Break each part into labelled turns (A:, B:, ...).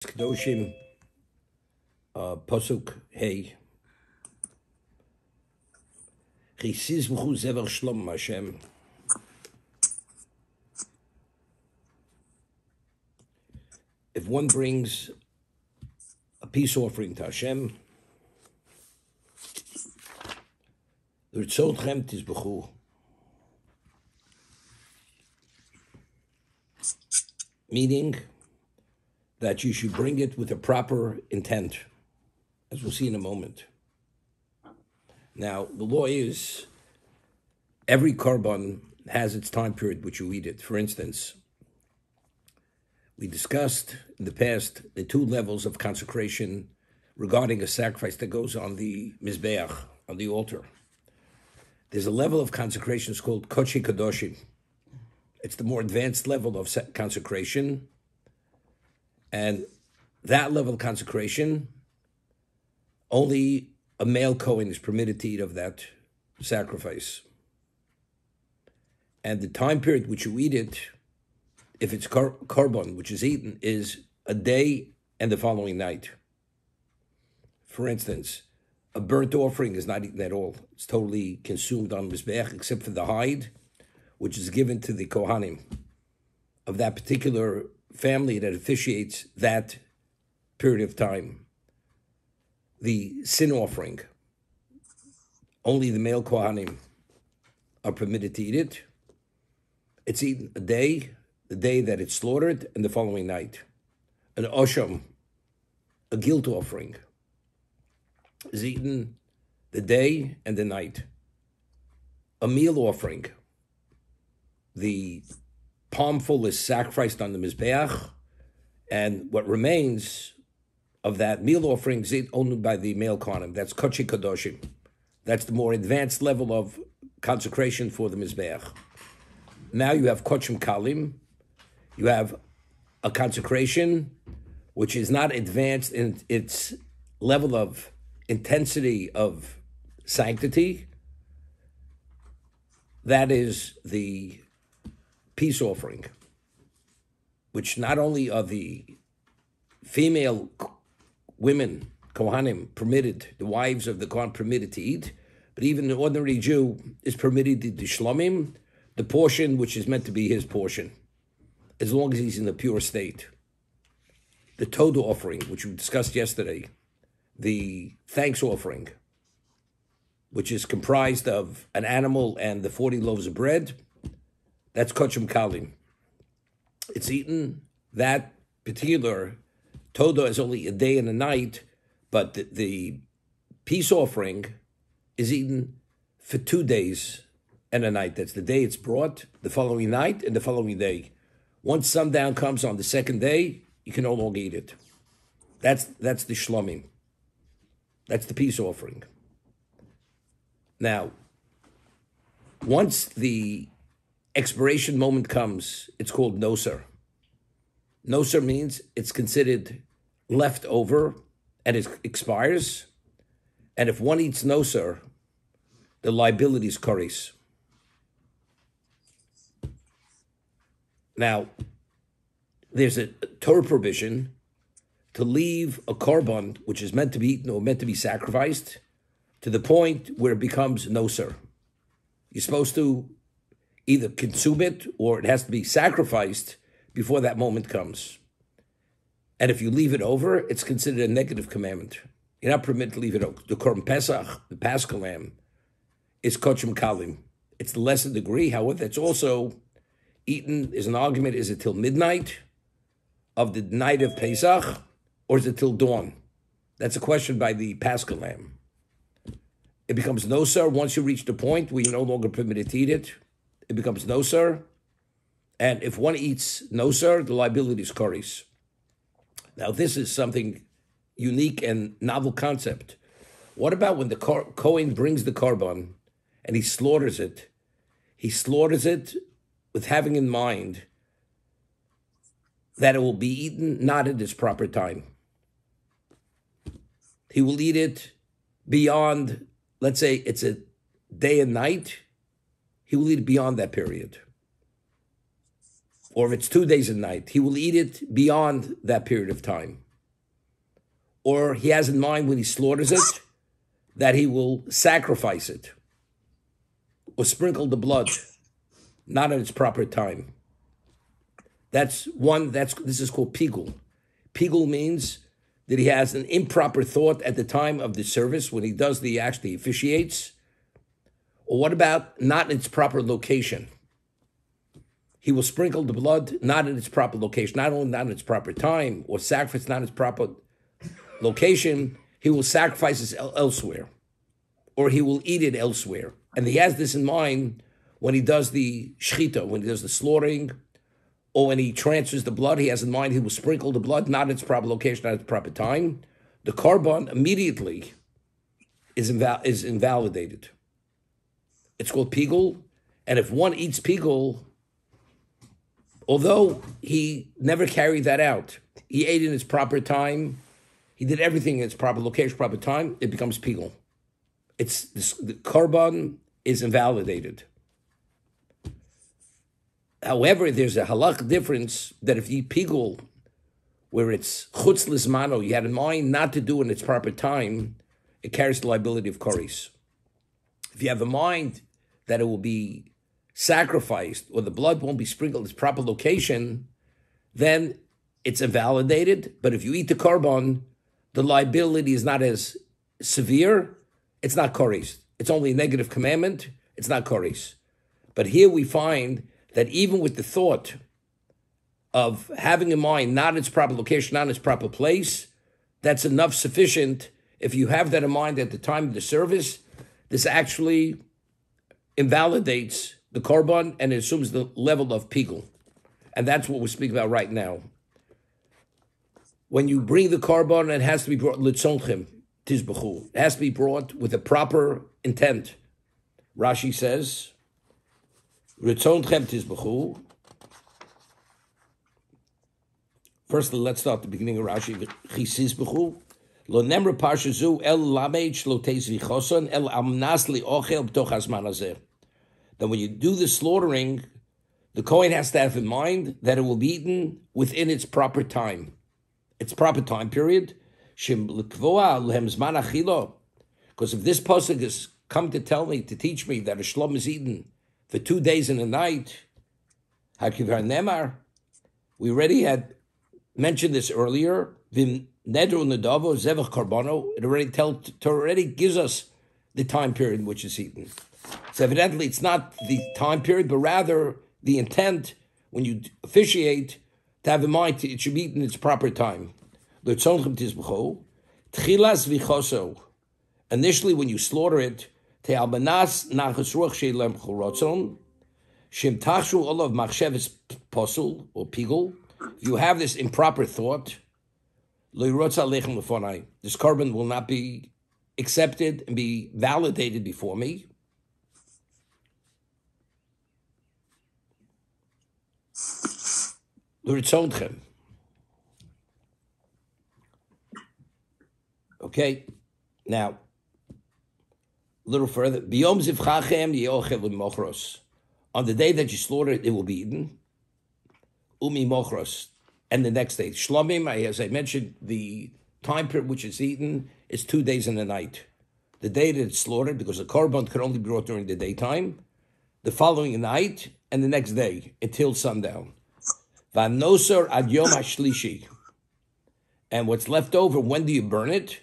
A: Kedoshim, Posuk Hey. Chisizvchu zever shlom Hashem. If one brings a peace offering to Hashem, l'rtzotchem tizbechu, meaning that you should bring it with a proper intent, as we'll see in a moment. Now, the law is every korban has its time period which you eat it. For instance, we discussed in the past the two levels of consecration regarding a sacrifice that goes on the mizbeach, on the altar. There's a level of consecration it's called kodesh kadoshim. It's the more advanced level of consecration. And that level of consecration, only a male Kohen is permitted to eat of that sacrifice. And the time period which you eat it, if it's korban, which is eaten, is a day and the following night. For instance, a burnt offering is not eaten at all. It's totally consumed on Mizbeach, except for the hide, which is given to the Kohanim of that particular family that officiates that period of time. The sin offering, only the male Kohanim are permitted to eat it. It's eaten a day, the day that it's slaughtered, and the following night. An osham, a guilt offering, is eaten the day and the night. A meal offering, the palmful is sacrificed on the Mizbeach, and what remains of that meal offering is eaten only by the male Kohanim. That's kodesh kadoshim. That's the more advanced level of consecration for the Mizbeach. Now you have kodesh kalim. You have a consecration which is not advanced in its level of intensity of sanctity. That is the peace offering, which not only are the female women, Kohanim, permitted, the wives of the Kohan permitted to eat, but even the ordinary Jew is permitted to shlomim, the portion which is meant to be his portion, as long as he's in a pure state. The Todah offering, which we discussed yesterday, the thanks offering, which is comprised of an animal and the 40 loaves of bread, that's kodesh kalim. It's eaten, that particular Todah is only a day and a night, but the peace offering is eaten for 2 days and a night. That's the day it's brought, the following night, and the following day. Once sundown comes on the second day, you can no longer eat it. That's the shlomim. That's the peace offering. Now, once the expiration moment comes, it's called nosar. Nosar means it's considered left over and it expires. And if one eats nosar, the liability is kares. Now, there's a Torah provision to leave a korban, which is meant to be eaten or meant to be sacrificed, to the point where it becomes nosar. You're supposed to either consume it or it has to be sacrificed before that moment comes. And if you leave it over, it's considered a negative commandment. You're not permitted to leave it over. The Korban Pesach, the Paschal Lamb, is kodesh kalim. It's the lesser degree. However, it's also eaten, is an argument, is it till midnight of the night of Pesach, or is it till dawn? That's a question by the Paschal Lamb. It becomes nosar once you reach the point where you're no longer permitted to eat it. It becomes nosar. And if one eats nosar, the liability is kares. Now, this is something unique and novel concept. What about when the Kohen brings the korban and he slaughters it? He slaughters it with having in mind that it will be eaten not at its proper time. He will eat it beyond, let's say it's a day and night, he will eat it beyond that period. Or if it's 2 days and night, he will eat it beyond that period of time. or he has in mind when he slaughters it that he will sacrifice it or sprinkle the blood, not at its proper time. This is called pigul. Pigul means that he has an improper thought at the time of the service when he does actually officiates. Or what about not in its proper location? He will sprinkle the blood not in its proper location, not only not in its proper time, or sacrifice not in its proper location, he will sacrifice it elsewhere, or he will eat it elsewhere. And he has this in mind when he does the shechita, when he does the slaughtering, or when he transfers the blood, he has in mind he will sprinkle the blood not in its proper location, not at its proper time. The korban immediately is invalidated. It's called pigul, and if one eats pigul, although he never carried that out, he ate in its proper time, he did everything in its proper location, proper time, it becomes pigul. The korban is invalidated. However, there's a halach difference that if you eat pigul, where it's chutz lizmano, you had in mind not to do it in its proper time, it carries the liability of koris. If you have in mind that it will be sacrificed or the blood won't be sprinkled in its proper location, then it's invalidated. But if you eat the korban, the liability is not as severe. It's not koris. It's only a negative commandment. It's not koris. But here we find that even with the thought of having in mind not its proper location, not its proper place, that's enough sufficient. If you have that in mind at the time of the service, this actually invalidates the korban and it assumes the level of pigul. And that's what we're speaking about right now. When you bring the korban, it has to be brought litzonchem tizbechu. It has to be brought with a proper intent. Rashi says, litzonchem tizbechu. First, let's start at the beginning of Rashi. Chisizbechu. Lo nemra parshazu el lamed shlo teis vichoson el amnas li ochel b'toch hazman hazeh. That when you do the slaughtering, the Kohen has to have in mind that it will be eaten within its proper time, its proper time period. Because if this pasuk has come to teach me that a shlom is eaten for 2 days and a night, we already had mentioned this earlier. It already gives us the time period in which it's eaten. So evidently it's not the time period, but rather the intent when you officiate to have in mind it should be eaten in its proper time. Initially when you slaughter it, you have this improper thought, this korban will not be accepted and be validated before me. Okay, now a little further. On the day that you slaughter it, it will be eaten. Umi mochros, and the next day. Shlomim, as I mentioned, the time period which it's eaten is 2 days and a night. The day that it's slaughtered, because the korban could only be brought during the daytime, the following night, and the next day until sundown. Vanosar ad yom hashlishi. And what's left over, when do you burn it?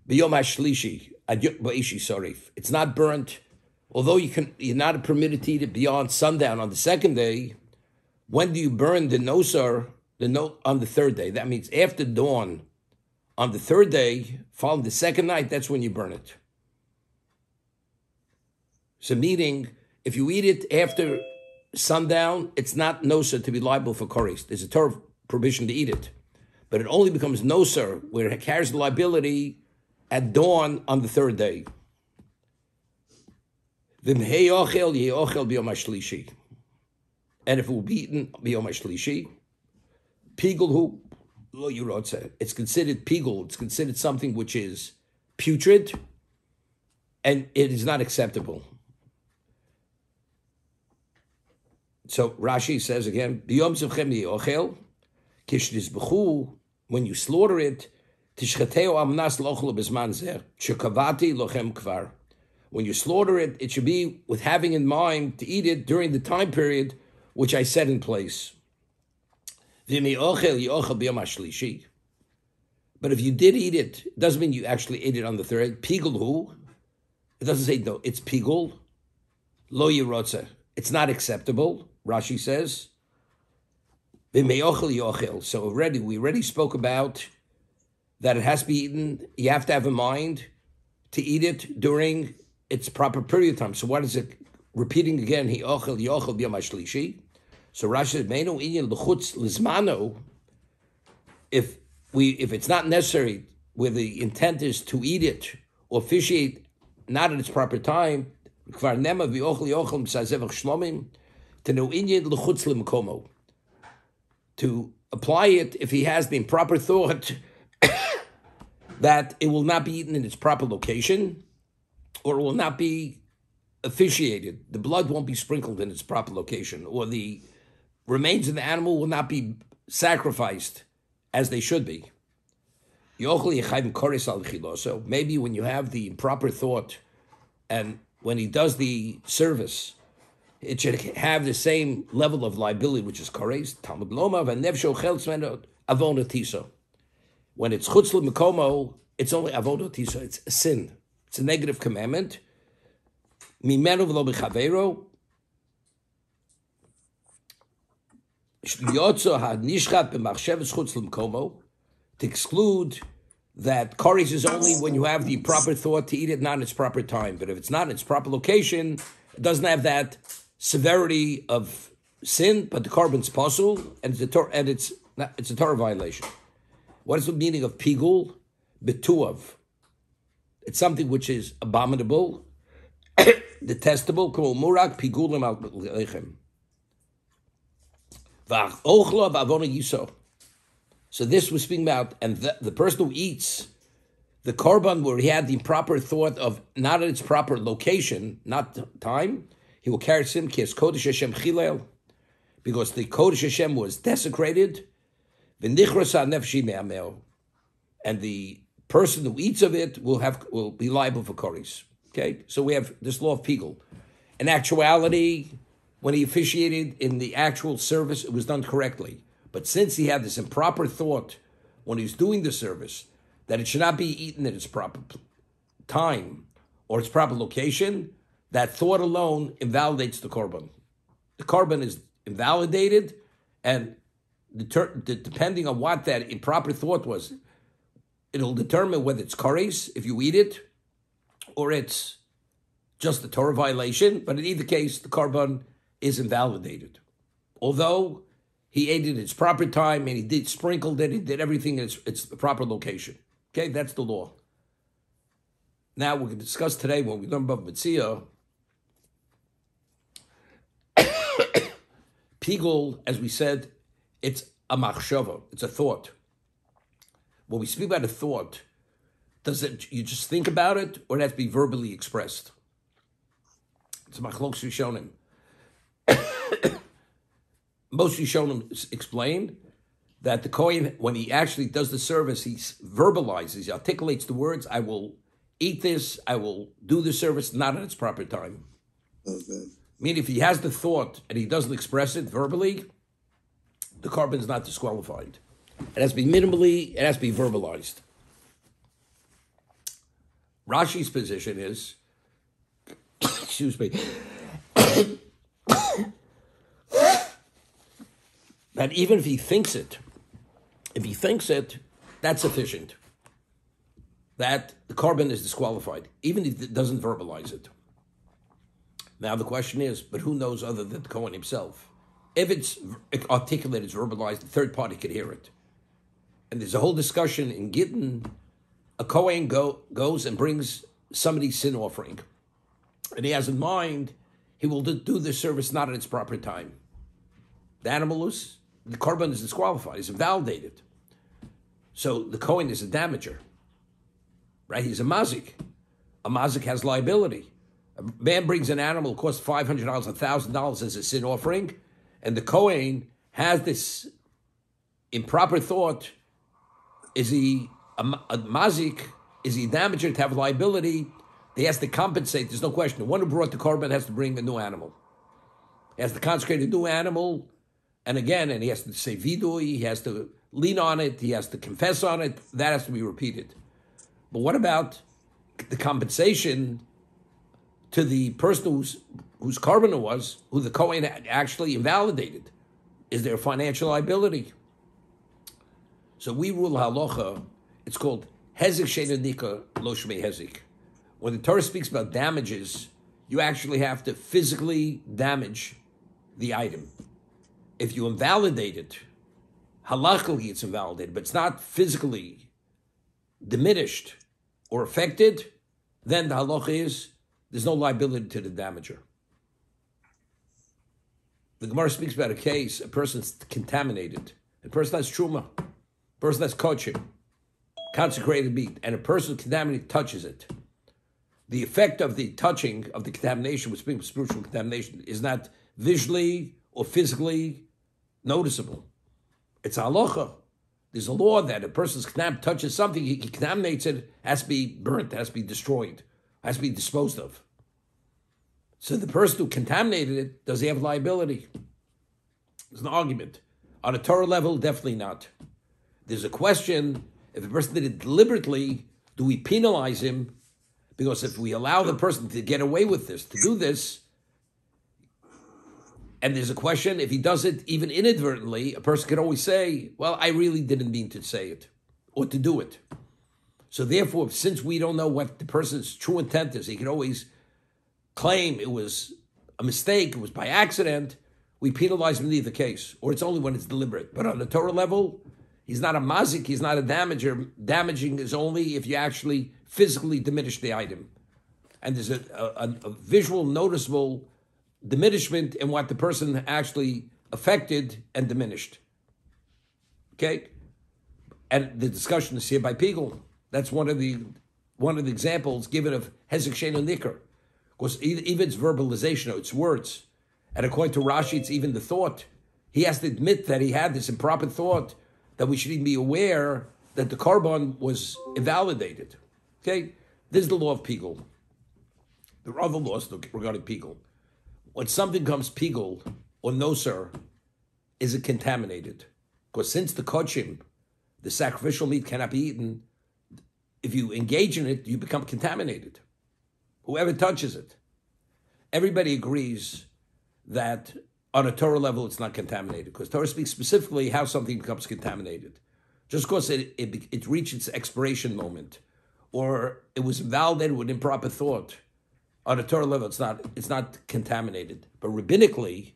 A: B'yom hashlishi. Sorry. It's not burnt, although you're not permitted to eat it beyond sundown on the second day. When do you burn the nosar? On the third day. That means after dawn on the third day, following the second night, that's when you burn it. So meaning, if you eat it after sundown, it's not nosar to be liable for koris. There's a Torah prohibition to eat it. But it only becomes nosar where it carries the liability at dawn on the third day. And if it will be eaten b'yom hashlishi, pigul hu lo yirotze. It's considered pigul. It's considered something which is putrid, and it is not acceptable. So Rashi says again, b'yom zevchem yochel, kishdizbechu, when you slaughter it, Tishchateo amnas lochel b'zman zeh, shekavati lochem kvar. When you slaughter it, it should be with having in mind to eat it during the time period which I set in place. But if you did eat it, it doesn't mean you actually ate it on the third. Pigul, it doesn't say no, it's pigul. Lo yirotze, it's not acceptable, Rashi says. So we already spoke about that it has to be eaten. You have to have in mind to eat it during its proper period of time. So what is it? Repeating again, so Rashi says, Meinu inyan l'chutz lizmano, if it's not necessary, where the intent is to eat it or officiate not at its proper time, kvar nema v'yochel yochel m'sazevach shlomim, tenu inyan l'chutz l'mkomo, to apply it if he has the improper thought that it will not be eaten in its proper location, or it will not be officiated. The blood won't be sprinkled in its proper location, or the remains of the animal will not be sacrificed as they should be. So maybe when you have the improper thought, and when he does the service, it should have the same level of liability, which is kores. When it's chutz l'mekomo, it's only avodah tisa. It's a sin. It's a negative commandment. Mimenu v'lo b'chaveiro. Yotzo ha-nishchat b'machsheves chutz l'mekomo. To exclude that kores is only when you have the proper thought to eat it, not in its proper time. But if it's not in its proper location, it doesn't have that severity of sin, but the carbon's possible, and it's a Torah violation. What is the meaning of pigul? Betuav. It's something which is abominable, detestable. Murak pigulim al lechem. V'ochlo v'avona yiso. So this was speaking about, and the person who eats the korban where he had the improper thought of not at its proper location, not time, he will carry sin kiss Kodesh Hashem chilel, because the Kodesh Hashem was desecrated. And the person who eats of it will be liable for kores. Okay, so we have this law of pigul. In actuality, when he officiated in the actual service, it was done correctly. But since he had this improper thought when he's doing the service that it should not be eaten at its proper time or its proper location, that thought alone invalidates the korban. The korban is invalidated, and depending on what that improper thought was, it'll determine whether it's kores, if you eat it, or it's just a Torah violation. But in either case, the korban is invalidated. Although he ate it in its proper time, and he sprinkled it, he did everything in its proper location. Okay, that's the law. Now we're going to discuss today, when we learn about Mitzvah, pigul, as we said, it's a machshava, it's a thought. When we speak about a thought, you just think about it, or it has to be verbally expressed? It's machlok rishonim. Most rishonim explain that the kohen, when he actually does the service, he verbalizes, he articulates the words, I will eat this, I will do the service, not at its proper time. Okay. Meaning, if he has the thought and he doesn't express it verbally, the korban is not disqualified. It has to be minimally, it has to be verbalized. Rashi's position is, excuse me, that even if he thinks it, that's sufficient. That the korban is disqualified, even if it doesn't verbalize it. Now the question is, but who knows other than the Kohen himself? If it's articulated, it's verbalized, the third party can hear it. And there's a whole discussion in Gittin. A Kohen goes and brings somebody's sin offering. And he has in mind, he will do the service not at its proper time. The korban is disqualified, it's invalidated. So the Kohen is a damager, right? He's a mazik. A mazik has liability. A man brings an animal, it costs $500, $1,000 as a sin offering, and the Kohen has this improper thought. Is he A mazik is a damager to have liability. He has to compensate. There's no question. The one who brought the korban has to bring a new animal. He has to consecrate a new animal, and he has to say vidui. He has to lean on it. He has to confess on it. That has to be repeated. But what about the compensation to the person whose korban it was, who the Kohen actually invalidated? Is there a financial liability? So we rule halacha. It's called hezek she'eino nika lo shmei hezek. When the Torah speaks about damages, you actually have to physically damage the item. If you invalidate it, halachically it's invalidated, but it's not physically diminished or affected, then the halacha is there's no liability to the damager. The Gemara speaks about a case, a person's contaminated, a person has truma, a person has kochim, consecrated meat, and a person contaminated touches it. The effect of the touching, of the contamination, which being spiritual contamination, is not visually or physically noticeable. It's halacha. There's a law that a person's touches something, he contaminates it, has to be burnt, has to be destroyed, has to be disposed of. So the person who contaminated it, does he have liability? There's an argument. On a Torah level, definitely not. There's a question, if a person did it deliberately, do we penalize him? Because if we allow the person to get away with this, to do this, and there's a question, if he does it even inadvertently, a person can always say, well, I really didn't mean to say it or to do it. So therefore, since we don't know what the person's true intent is, he can always claim it was a mistake, it was by accident, we penalize him in either case, or it's only when it's deliberate. But on the Torah level, he's not a mazik, he's not a damager. Damaging is only if you actually physically diminish the item. And there's a visual, noticeable diminishment in what the person actually affected and diminished. Okay? And the discussion is here by Pigel. That's one of the examples given of hezek she'eino nika. Of course, even it's verbalization, it's words. And according to Rashi, it's even the thought. He has to admit that he had this improper thought, that we should even be aware that the korban was invalidated. Okay? This is the law of Pigel. There are other laws regarding Pigel. When something comes Pigel or Nosar, is it contaminated? Because since the kochim, the sacrificial meat cannot be eaten, if you engage in it, you become contaminated. Whoever touches it. Everybody agrees that on a Torah level it's not contaminated, because Torah speaks specifically how something becomes contaminated. Just because it reached its expiration moment, or it was invalidated with improper thought, on a Torah level it's not contaminated. But rabbinically,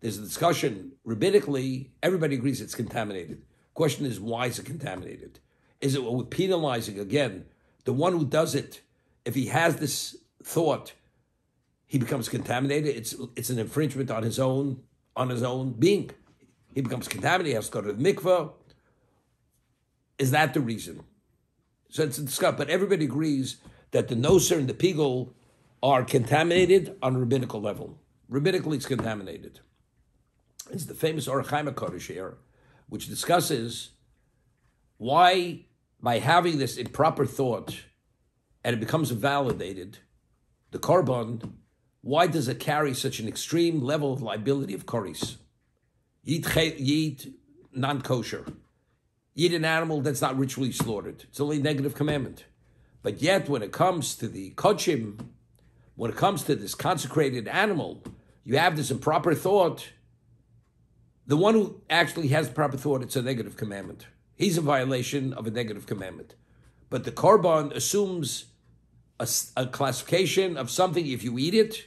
A: there's a discussion. Rabbinically, everybody agrees it's contaminated. Question is, why is it contaminated? Is it we're penalizing, again, the one who does it? If he has this thought, he becomes contaminated. It's an infringement on his own being. He becomes contaminated. He has to go to the mikveh. Is that the reason? So it's a discussion. But everybody agrees that the noser and the pigel are contaminated on a rabbinical level. Rabbinically, it's contaminated. It's the famous Orach Chaim HaKadosh here, which discusses why, by having this improper thought, and it becomes invalidated, the korban, why does it carry such an extreme level of liability of koris? Yid non-kosher. Yid an animal that's not ritually slaughtered. It's only a negative commandment. But yet, when it comes to the kochim, when it comes to this consecrated animal, you have this improper thought. The one who actually has the proper thought, it's a negative commandment. He's in violation of a negative commandment. But the korban assumes a classification of something. If you eat it,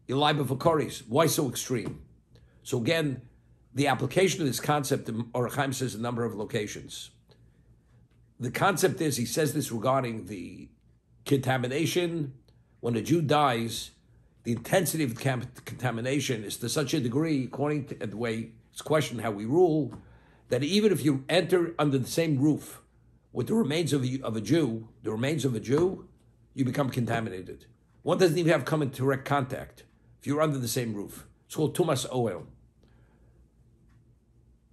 A: you're liable for koris. Why so extreme? So again, the application of this concept, Orach Chaim says a number of locations. The concept is, he says this regarding the contamination. When a Jew dies, the intensity of the contamination is to such a degree, according to the way it's questioned how we rule, that even if you enter under the same roof with the remains of a Jew, you become contaminated. One doesn't even have to come into direct contact if you're under the same roof. It's called tumas oil.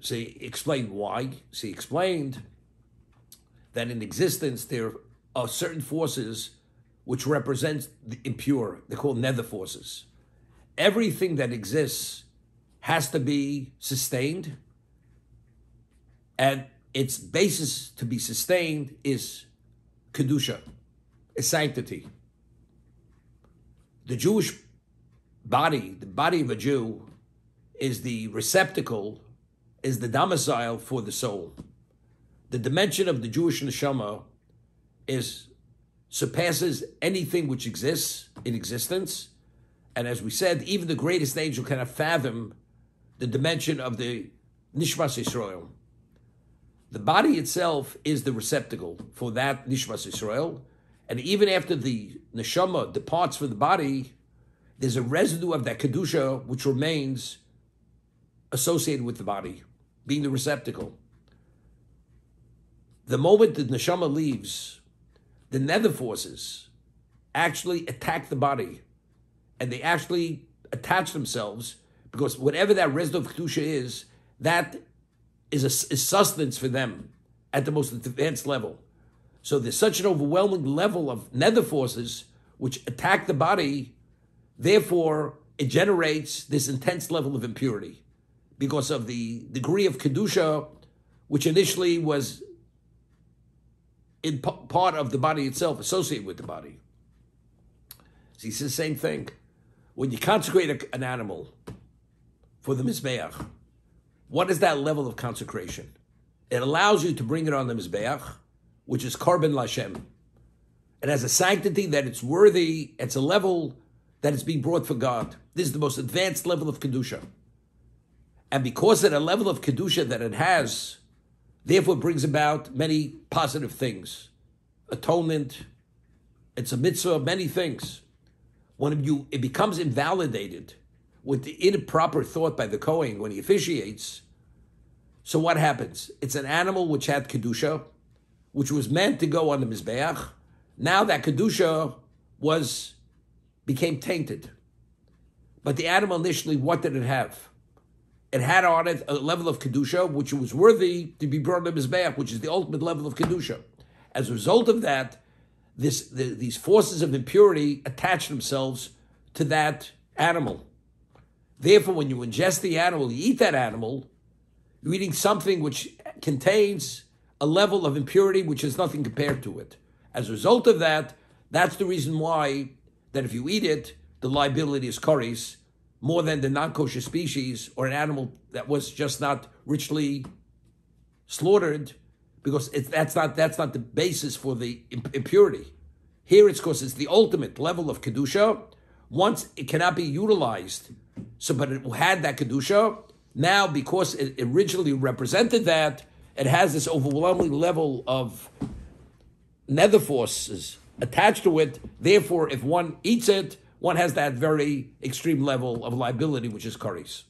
A: So he explained why. So he explained that in existence there are certain forces which represent the impure. They're called nether forces. Everything that exists has to be sustained, and its basis to be sustained is kedusha, is sanctity. The Jewish body, the body of a Jew, is the receptacle, is the domicile for the soul. The dimension of the Jewish neshama surpasses anything which exists in existence. And as we said, even the greatest angel cannot fathom the dimension of the Nishmas Yisrael. The body itself is the receptacle for that Nishmas Yisrael. And even after the neshama departs from the body, there's a residue of that kedusha which remains associated with the body, being the receptacle. The moment the neshama leaves, the nether forces actually attack the body, and they actually attach themselves, because whatever that residue of kedusha is, that is sustenance for them at the most advanced level. So there's such an overwhelming level of nether forces which attack the body, therefore it generates this intense level of impurity because of the degree of kedusha which initially was in part of the body itself, associated with the body. So he says the same thing. When you consecrate an animal for the Mizbeach, what is that level of consecration? It allows you to bring it on the Mizbeach, which is Korban Lashem. It has a sanctity that it's worthy, it's a level that is being brought for God. This is the most advanced level of Kedusha. And because of the level of Kedusha that it has, therefore it brings about many positive things. Atonement, it's a mitzvah, many things. When it becomes invalidated with the improper thought by the Kohen when he officiates, so what happens? It's an animal which had Kedusha, which was meant to go on the Mizbeach. Now that Kedusha became tainted. But the animal initially, what did it have? It had on it a level of Kedusha, which was worthy to be brought on the Mizbeach, which is the ultimate level of Kedusha. As a result of that, these forces of impurity attach themselves to that animal. Therefore, when you ingest the animal, you eat that animal, you're eating something which contains a level of impurity which is nothing compared to it. As a result of that, that's the reason why that if you eat it, the liability is kares, more than the non-kosher species or an animal that was just not richly slaughtered, because that's not the basis for the impurity. Here it's because it's the ultimate level of kedusha. Once it cannot be utilized, but it had that kedusha. Now, because it originally represented that, it has this overwhelming level of nether forces attached to it. Therefore, if one eats it, one has that very extreme level of liability, which is kares.